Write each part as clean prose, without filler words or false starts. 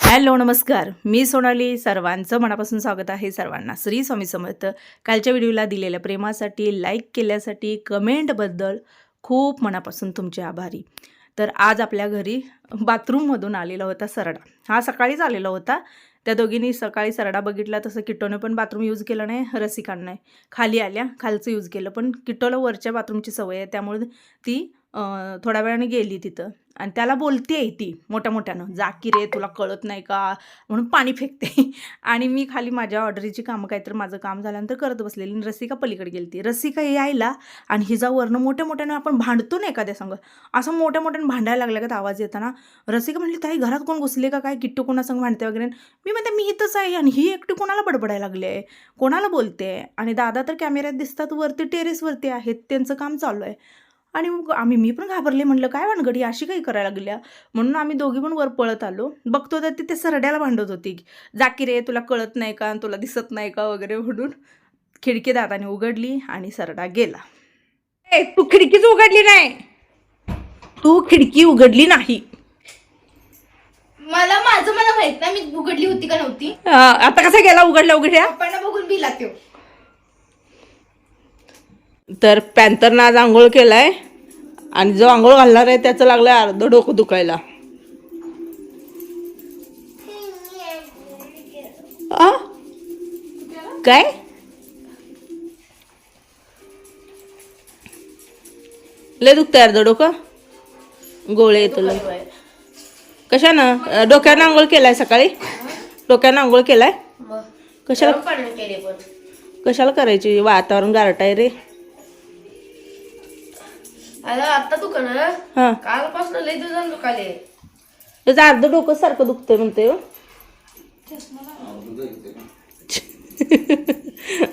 Hello नमस्कार, मी सोनाली. सर्वांचं मनापासून स्वागत आहे. सर्वांना श्री स्वामी समर्थ. कालच्या व्हिडिओला दिलेल्या प्रेमासाठी, लाईक केल्यासाठी, कमेंटबद्दल खूप मनापासून तुमचे आभारी. तर आज आपल्या घरी बाथरूममधून आलेला होता सरडा. हा सकाळीच आलेला होता. त्या दोघींनी सकाळी सरडा बघितला, तसं किट्टोने पण बाथरूम यूज केलं नाही, रसिकांना खाली आल्या खालचं यूज केलं. पण किट्टोला वरच्या बाथरूमची सवय आहे, त्यामुळे ती थोड्या वेळाने गेली तिथं आणि त्याला बोलते आहे ती मोठ्यानं, जा की रे, तुला कळत नाही का, म्हणून पाणी फेकते. आणि मी खाली माझ्या ऑर्डरीची कामं काहीतरी माझं काम झाल्यानंतर करत बसलेली. रसिका पलीकडे गेली. रसिका यायला आणि हिजावरनं मोठ्यानं आपण भांडतो ना एखाद्या संग, असं मोठ्यानं भांडायला लागलं का आवाज येताना. रसिका म्हणली, ताई घरात कोण घुसले का काय, किट्टू कोणासंग भांडते वगैरे. मी म्हणते मी इथंच आहे आणि ही एकटी कोणाला बडबडायला लागली आहे, कोणाला बोलते. आणि दादा तर कॅमेऱ्यात दिसतात वरती टेरेसवरती आहेत, त्यांचं काम चालू आहे. आणि मग मी पण घाबरले, म्हणलं काय वानगडी अशी काही करायला लागल्या. म्हणून आम्ही दोघी पण वर पळत आलो. बघतो तर ती सरड्याला भांडत होती, जाकी रे तुला कळत नाही का, तुला दिसत नाही का वगैरे. म्हणून खिडकी दादाने उघडली आणि सरडा गेला. ए तू खिडकीच उघडली नाही, तू खिडकी उघडली नाही. मला माहित नाही मी उघडली होती का नव्हती. आता कसा गेला उघडल्या पप्पांना बघून बिला त्यो. तर पॅन्थरनं आज आंघोळ केलाय आणि जो आंघोळ घालणार आहे त्याचं लागलंय अर्ध डोकं दुखायला. काय लय दुखतंय अर्ध डोकं, गोळे येतो लय. कशानं डोक्यानं आंघोळ केलाय सकाळी, डोक्यानं आंघोळ केलाय. कशाला करायची, वातावरण गारट आहे रे. आता तू हा कालपासून लय दिवस दुखाले. त्याचं अर्ध डोकं सारखं दुखतंय म्हणते.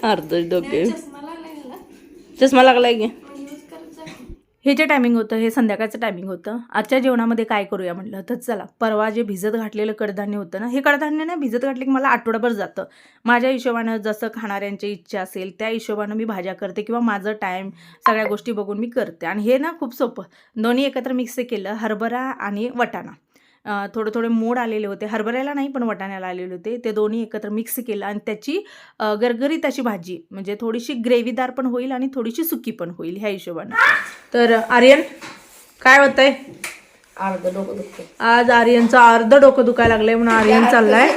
अर्ध डोके चष्मा लागलाय की. हे जे टायमिंग होतं हे संध्याकाळचं टायमिंग होतं. आजच्या जेवणामध्ये काय करूया म्हटलं तर चला, परवा जे भिजत घातलेलं कडधान्य होतं ना, हे कडधान्य ना भिजत घातले की मला आठवडाभर जातं. माझ्या हिशोबानं जसं खाणाऱ्यांची इच्छा असेल त्या हिशोबानं मी भाज्या करते किंवा माझं टाईम सगळ्या गोष्टी बघून मी करते. आणि हे ना खूप सोपं, दोन्ही एकत्र मिक्स केलं, हरभरा आणि वटाणा. थोडे मोड आलेले होते, हरभऱ्याला नाही पण वटाण्याला आलेले होते, ते दोन्ही एकत्र मिक्स केलं आणि त्याची गरगरीत अशी भाजी, म्हणजे थोडीशी ग्रेव्हीदार पण होईल आणि थोडीशी सुकी पण होईल ह्या हिशोबानं. तर आर्यन काय होतंय, अर्ध डोकं दुखतंय आज आर्यनचं अर्ध डोकं दुखायला लागलंय म्हणून आर्यन चाललाय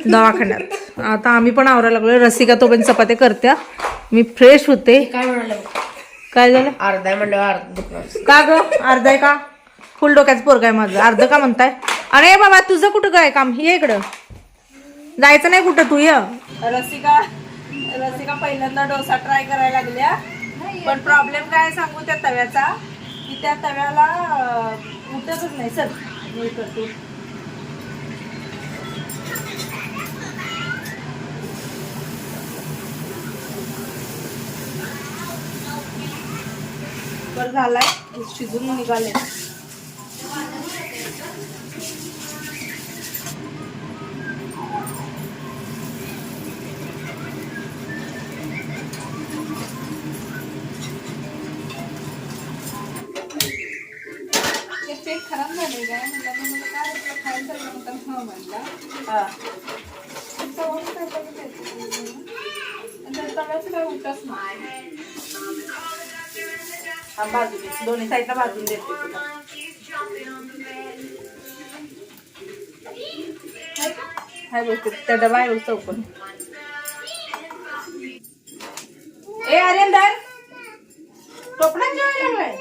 दवाखान्यात. आता आम्ही पण आवरायला लागलोय. रसिका तो पण चपात्या करत्या, मी फ्रेश होते. काय म्हणाले, काय झालं, अर्धा आहे म्हणलं अर्ध दुखणार का ग, अर्ध आहे का, फुल डोक्याचं पोरग आहे माझं, अर्ध का म्हणताय. अरे बाबा तुझं कुठं काय काम, ये इकडं, जायचं नाही कुठं तू. रसिका पहिल्यांदा डोसा ट्राय करायला लागल्या, पण प्रॉब्लेम काय सांगू त्या तव्याचा, की त्या तव्याला उठतच नाही. सर मी करतो. बरं झालाय, शिजून निघाले. खराब झाले काय म्हणलं, काय खायला म्हणलं तव्याचं काय उठच नाही. हा भाजून, दोन्ही साईडला भाजून देते तुला. हाय गोष्ट त्या डबा आहे चौकन. ए आर्यनदार टोपणात जेवायला लागलाय.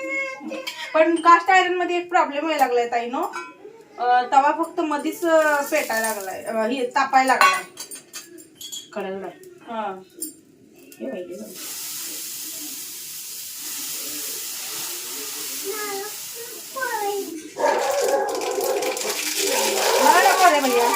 पण कास्ट आयरन मध्ये एक प्रॉब्लेम व्हायला लागलाय ताई नो, तवा फक्त मधीच पेटायला लागलाय, हे तापायला लागलाय कळलं. हा हे पाहिजे मला नको रे भैया.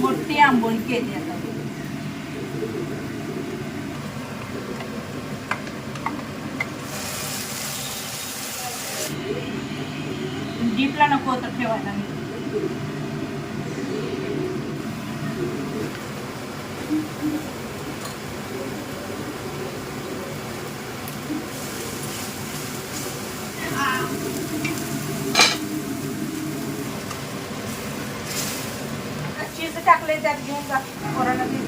मोठी आंबोळी केली आता. डीपला नको होतं ठेवायला मी. चीज टाकले त्यात घेऊन जा पोरांना दे.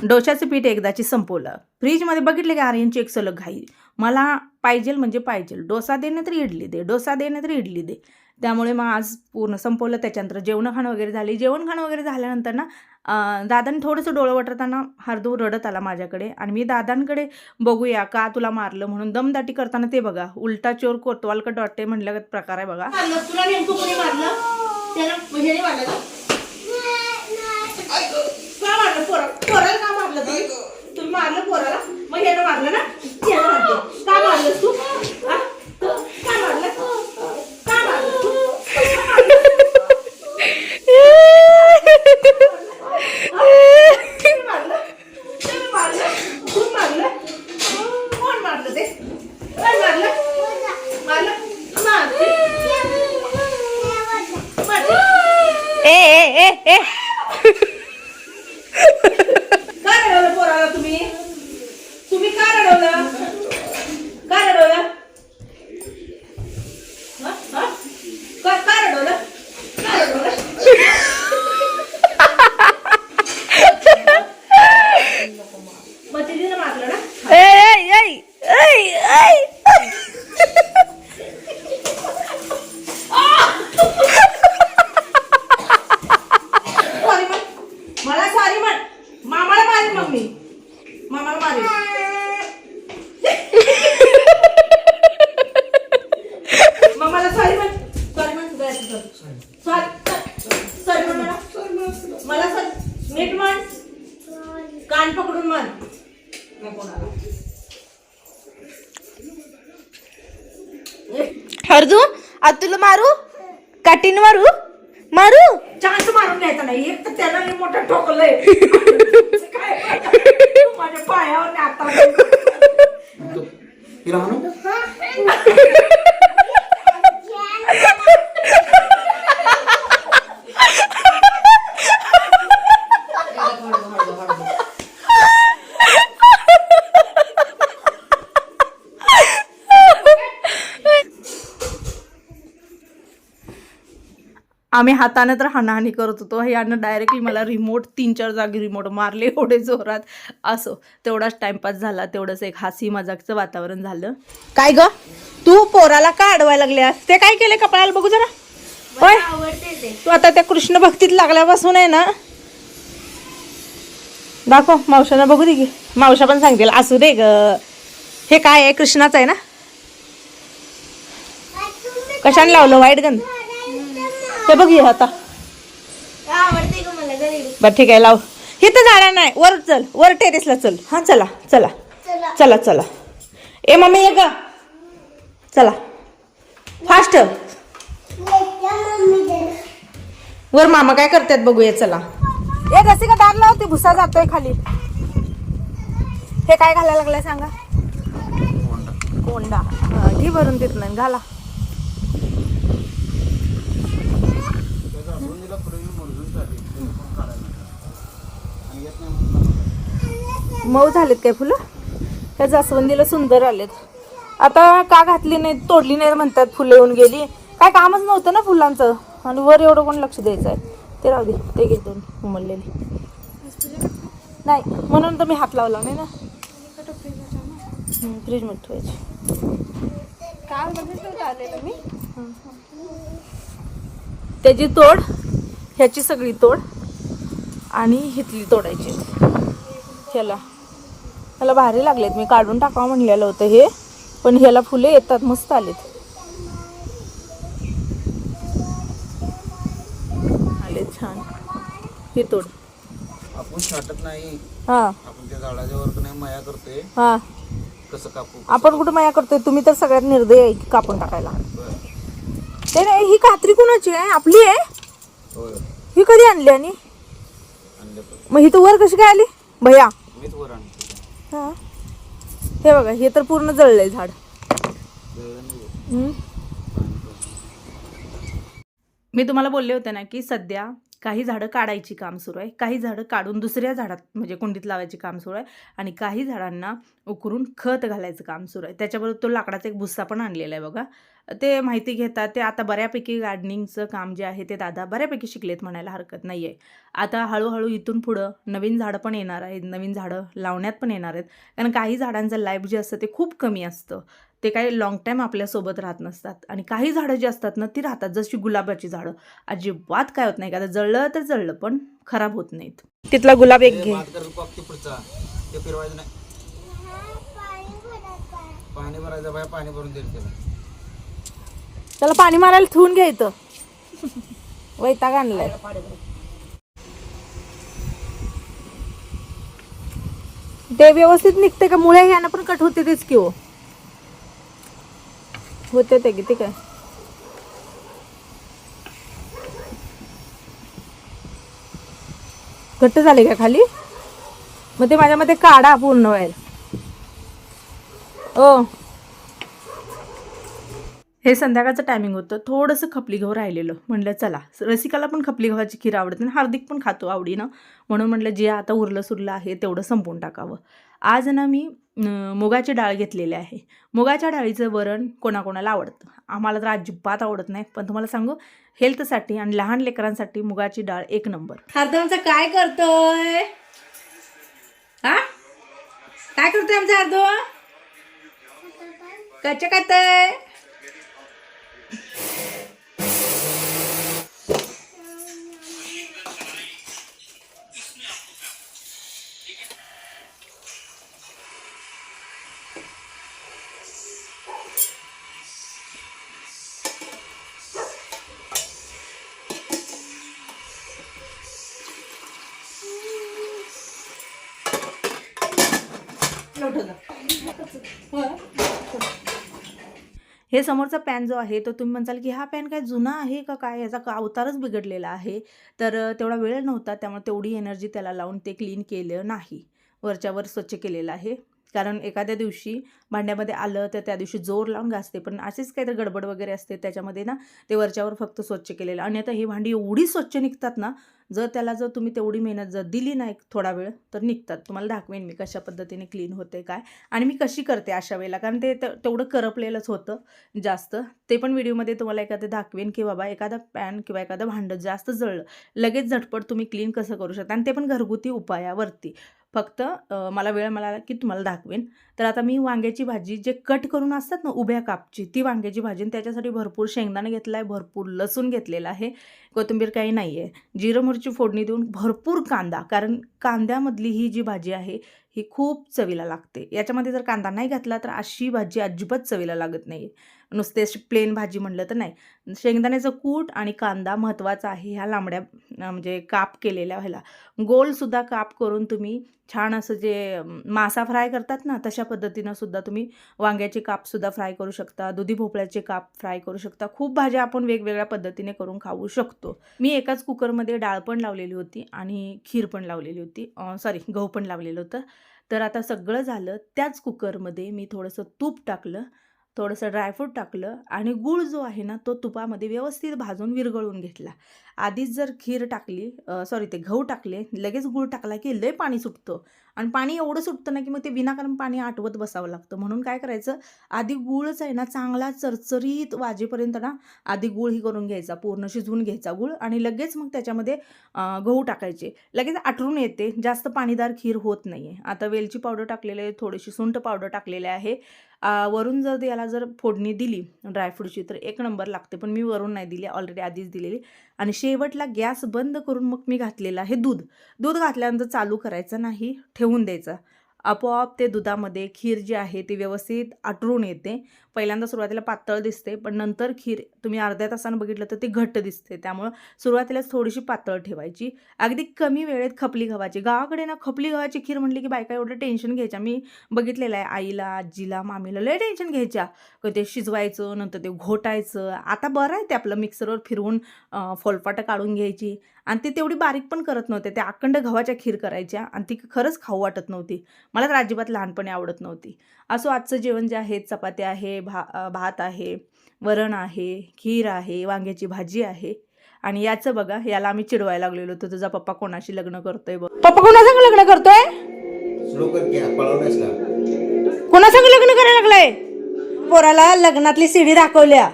डोशाचं पीठ एकदाची संपवलं. फ्रीजमध्ये बघितले की आर्यनची एक सलग घाई. मला पाहिजे म्हणजे पाहिजे, डोसा दे नाही तर इडली दे, डोसा दे नाही तर इडली दे. त्यामुळे मग आज पूर्ण संपवलं. त्याच्यानंतर जेवणखाणं वगैरे झाली. जेवणखाणं वगैरे झाल्यानंतर ना दादाने थोडंसं डोळं वटरताना हार्दू रडत आला माझ्याकडे आणि मी दादांकडे बघूया का तुला मारलं म्हणून दमदाटी करताना ते बघा उलटा चोर कोतवालकट वाटते म्हणलं प्रकार आहे बघा. तुला नेमकं कोणी मारलं? त्याला ह्याने मारलं का? का मारलं पोराला? का मारलं तुम्ही मारलं पोराला? मग ह्यानं मारलं ना? ह्यानं मारलं. का मारलं तू? हा? तू का मारलं? का मारलं तू? कोण मारलं ते? कोण मारलं? मारलं? ए का रडवलं पोराला तुम्ही? तुम्ही का रडवलं? का रडवलं? का रडवलं? का रडवलं? मग तिने मारलं ना? सॉरी म्हण. मला सॉरी म्हण. मामाला मारेन मग मी. मामाला मारेन. मामाला सॉरी म्हण. सॉरी म्हण. सॉरी म्हण मला सॉरी नीट म्हण. कान पकडून म्हण. हरदू आता तुला मारू काटीन मारू चान्स मारून घ्यायचा नाही. एक तर त्याला लई मोठं ठोकलंय. काय माझ्या पायावर आता आम्ही हाताने तर हाणाहाणी करत होतो. यानं डायरेक्टली मला रिमोट 3-4 जागी रिमोट मारले एवढे जोरात. असो तेवढाच टाइमपास झाला. तेवढंच एक हसी मजाकचं वातावरण झालं. काय ग तू पोराला का अडवायला लागल्यास? ते काय केले कपाळाला बघू जरा. होय तू आता त्या कृष्ण भक्तीत लागल्यापासून आहे ना. दाखव मावशांना बघू दे की. मावशा पण सांगतील असू दे ग. हे काय आहे? कृष्णाचं आहे ना? कशाने लावलं वाईट गंध? हे बघ हे आता. आवडते का मला? बरं ठीक आहे लाव. इथं जाणार नाही. वर चल, वर टेरेसला चल. हा चला चला चला चला. ए मम्मी ये ग. चला फास्ट. वर मामा काय करतात बघूया. चला ए रसिका दार लाव. ते भुसा जातोय खाली. हे काय घालायला लागलाय सांगा? कोंडा. घे भरून देत नाही घाला. मऊ झालेत काय फुलं? त्या जास्वंदीला सुंदर आलेत. आता का घातली नाही तोडली नाही म्हणतात. फुलं येऊन गेली. काय कामच नव्हतं ना फुलांचं. आणि वर एवढं कोण लक्ष द्यायचं आहे. ते राहू दे. ते घे दोन उमललेली. नाही म्हणून तर मी हात लावला नाही ना. फ्रीजमध्ये ठेवायची. काल बघितलं आलेलं मी. त्याची तोड ह्याची सगळी तोड आणि हिथली तोडायची. ह्याला भारी लागलेत. मी काढून टाकावं म्हणलेलं होतं हे. पण ह्याला फुले येतात मस्त आलेत. आले छान. हे तोड आपण छाटत नाही. हा आपण त्या झाडाच्या वर नाही माया करतोय. हा कसं कापू? आपण कुठं माया करतोय? तुम्ही तर सगळ्यात निर्दय आहे कापून टाकायला. ते नाही ही कात्री कुणाची आहे? आपली आहे. होय ही कधी आणली आणि आणले पण मग ही तर वर कशी काय आली भैया? मीच वर आणतो हा हे बघा हे तर पूर्ण जळलंय झाड. मी तुम्हाला बोलले होते ना की सध्या काही झाडं काढायची काम सुरू आहे, काही झाडं काढून दुसऱ्या झाडात म्हणजे कुंडीत लावायची काम सुरू आहे आणि काही झाडांना उकरून खत घालायचं काम सुरू आहे. त्याच्याबरोबर तो लाकडाचा एक भुस्सा पण आणलेला आहे बघा. ते माहिती घेतात. ते आता बऱ्यापैकी गार्डनिंगचं काम जे आहे ते दादा बऱ्यापैकी शिकलेत म्हणायला हरकत नाही आहे. आता हळूहळू इथून पुढं नवीन झाडं पण येणार आहेत, नवीन झाडं लावण्यात पण येणार आहेत. कारण काही झाडांचं लाईफ जे असतं ते खूप कमी असतं. ते काही लाँग टाईम आपल्यासोबत राहत नसतात आणि काही झाडं जी असतात ना ती राहतात. जशी गुलाबाची झाडं अजिबात काय होत नाही, का जळलं तर जळलं पण खराब होत नाहीत. तिथला गुलाब एक घे. भात कर कॉक पुढचा ते फिरवायचं नाही. पाणी भरायचं बाय, पाणी भरून देईल त्याला. त्याला पाणी मारायला ठेवून घ्या इथं. वैताग आणलाय. ते व्यवस्थित निघते का? मुळे ह्यानं पण कट होते तेच की हो. होते ते किती काय घट्ट झाले का खाली? मग ते माझ्यामध्ये काढा पूर्ण व्हायला. ओ हे संध्याकाळचं टायमिंग होतं. थोडंसं खपली गहू राहिलेलं. म्हटलं चला रसिकाला पण खपली गव्हाची खीर आवडते आणि हार्दिक पण खातो आवडीनं. म्हणून म्हटलं जे आता उरलं सुरलं आहे तेवढं संपवून टाकावं. आज ना मी मुगाची डाळ घेतलेली आहे. मुगाच्या डाळीचं वरण कोणाकोणाला आवडतं. आम्हाला तर अजिबात आवडत नाही. पण तुम्हाला सांगू हेल्थसाठी आणि लहान लेकरांसाठी मुगाची डाळ एक नंबर. हार्दवांचं काय करतोय? हा काय करतोय आमचा हार्दव? कच्च्या खातय? हे समोरचा पॅन जो आहे तो तुम्ही म्हणसाल की हा पॅन काय जुना आहे का काय, याचा अवतारच बिघडलेला आहे. तर तेवढा वेळ नव्हता त्यामुळे तेवढी एनर्जी त्याला लावून ते क्लीन केलं नाही. वरच्यावर स्वच्छ केलेलं आहे. कारण एखाद्या दिवशी भांड्यामध्ये आलं तर त्या दिवशी जोर लावून घासते, पण अशीच काहीतरी गडबड वगैरे असते त्याच्यामध्ये ना ते वरच्यावर फक्त स्वच्छ केलेलं. आणि आता ही भांडी एवढी स्वच्छ निघतात ना, जर तुम्ही तेवढी मेहनत जर दिली ना एक थोडा वेळ तर निघतात. तुम्हाला दाखवेन मी कशा पद्धतीने क्लीन होते काय आणि मी कशी करते अशा वेळेला. कारण ते तेवढं करपलेलंच होतं जास्त. ते पण व्हिडिओमध्ये तुम्हाला एखादं दाखवेन की बाबा एखादा पॅन किंवा एखादं भांडं जास्त जळलं लगेच झटपट तुम्ही क्लीन कसं करू शकता आणि ते पण घरगुती उपायावरती. फक्त मला वेळ मिळाला की तुम्हाला दाखवेन. तर आता मी वांग्याची भाजी जे कट करून असतात ना उभ्या कापची ती वांग्याची भाजी, आणि त्याच्यासाठी भरपूर शेंगदाणे घेतला आहे, भरपूर लसूण घेतलेला आहे, कोथिंबीर काही नाही आहे. जिरं मिरची फोडणी देऊन भरपूर कांदा, कारण कांद्यामधली ही जी भाजी आहे ही खूप चवीला लागते. याच्यामध्ये जर कांदा नाही घातला तर अशी भाजी अजिबात चवीला लागत नाही. नुसते प्लेन भाजी म्हटलं तर नाही. शेंगदाण्याचं कूट आणि कांदा महत्त्वाचा आहे ह्या लांबड्या म्हणजे काप केलेल्या ह्याला. गोलसुद्धा काप करून तुम्ही छान असं जे मासा फ्राय करतात ना तशा पद्धतीनं सुद्धा तुम्ही वांग्याचे कापसुद्धा फ्राय करू शकता, दुधी भोपळ्याचे काप फ्राय करू शकता. खूप भाज्या आपण वेगवेगळ्या पद्धतीने करून खाऊ शकतो. मी एकाच कुकरमध्ये डाळ पण लावलेली होती आणि खीर पण लावलेली होती, गहू पण लावलेलं होतं. तर आता सगळं झालं. त्याच कुकरमध्ये मी थोडंसं तूप टाकलं, थोडंसं ड्रायफ्रूट टाकलं आणि गूळ जो आहे ना तो तुपामध्ये व्यवस्थित भाजून विरघळून घेतला. आधीच जर खीर टाकली ते गहू टाकले लगेच गूळ टाकला की लय पाणी सुटतं आणि पाणी एवढं सुटतं ना की मग ते विनाकारण पाणी आटवत बसावं लागतं. म्हणून काय करायचं, आधी गूळच आहे ना चांगला चरचरीत वाजेपर्यंत ना आधी गूळ ही करून घ्यायचा, पूर्ण शिजवून घ्यायचा गूळ आणि लगेच मग त्याच्यामध्ये गहू टाकायचे. लगेच आटरून येते, जास्त पाणीदार खीर होत नाही आहे. आता वेलची पावडर टाकलेली आहे, थोडीशी सुंठ पावडर टाकलेली आहे. वरून याला जर फोडणी दिली ड्रायफ्रूटची तर एक नंबर लागते, पण मी वरून नाही दिली, ऑलरेडी आधीच दिलेली. आणि शेवटला गॅस बंद करून मग मी घातलेलं आहे दूध. दूध घातल्यानंतर चालू करायचं नाही, ठेवून द्यायचं. आपोआप ते दुधामध्ये खीर जी आहे ती व्यवस्थित आटरून येते. पहिल्यांदा सुरुवातीला पातळ दिसते, पण नंतर खीर तुम्ही अर्ध्या तासानं बघितलं तर ती घट्ट दिसते. त्यामुळं सुरुवातीलाच थोडीशी पातळ ठेवायची. अगदी कमी वेळेत खपली गव्हाची, गावाकडे ना खपली गव्हाची खीर म्हटली की बायका एवढं टेन्शन घ्यायच्या. मी बघितलेलं आहे आईला, आजीला, मामीला लय टेन्शन घ्यायच्या. ते शिजवायचं, नंतर ते घोटायचं. आता बरं आहे ते आपलं मिक्सरवर फिरवून फोलपाटं काढून घ्यायची आणि ती तेवढी बारीक पण करत नव्हते. त्या अखंड गव्हाच्या खीर करायच्या आणि ती खरंच खाऊ वाटत नव्हती. मला तर अजिबात लहानपणी आवडत नव्हती. असो आजचं जेवण जे आहे चपाती आहे, भात आहे, वरण आहे, खीर आहे, वांग्याची भाजी आहे आणि याचं बघा, याला आम्ही चिडवायला लागलेलो होतो, तुझा पप्पा कोणाशी लग्न करतोय बघ. पप्पा कोणासंग लग्न करतोय? कोणासंग लग्न करायला लागलाय? पोराला लग्नातली सीडी दाखवल्या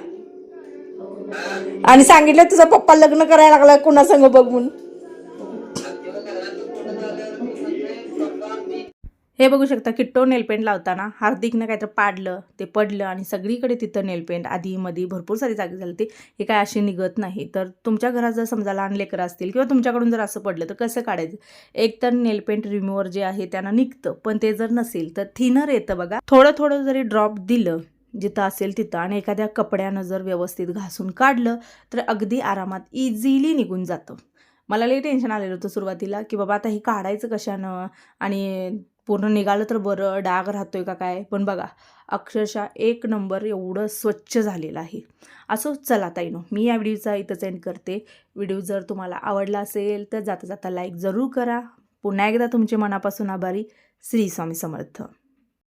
आणि सांगितलं तुझा पप्पा लग्न करायला लागलाय कोणासंग बघ म्हणून. हे बघू शकता किट्टो नेलपेंट लावताना हार्दिकनं काहीतरी पाडलं, ते पडलं आणि सगळीकडे तिथं नेलपेंट आधी मध्ये भरपूर सारी जागी झाली ती. हे काय अशी निघत नाही. तर तुमच्या घरात जर समजा लहान लेकरं असतील किंवा तुमच्याकडून जर असं पडलं तर कसं काढायचं? एक तर नेलपेंट रिमूव्हर जे आहे त्यानं निघतं, पण ते जर नसेल तर थिनर येतं बघा. थोडं थोडं जरी ड्रॉप दिलं जिथं असेल तिथं आणि एखाद्या कपड्यानं जर व्यवस्थित घासून काढलं तर अगदी आरामात इझिली निघून जातं. मला लई टेन्शन आलेलं होतं सुरुवातीला की बाबा आता हे काढायचं कशानं आणि पूर्ण निघालं तर बरं, डाग राहतोय का काय. पण बघा अक्षरशः एक नंबर एवढं स्वच्छ झालेलं आहे. असो चला ताईनो, मी या व्हिडिओचा इथंच एंड करते. व्हिडिओ जर तुम्हाला आवडला असेल तर जाता जाता लाईक जरूर करा. पुन्हा एकदा तुमचे मनापासून आभारी. श्री स्वामी समर्थ.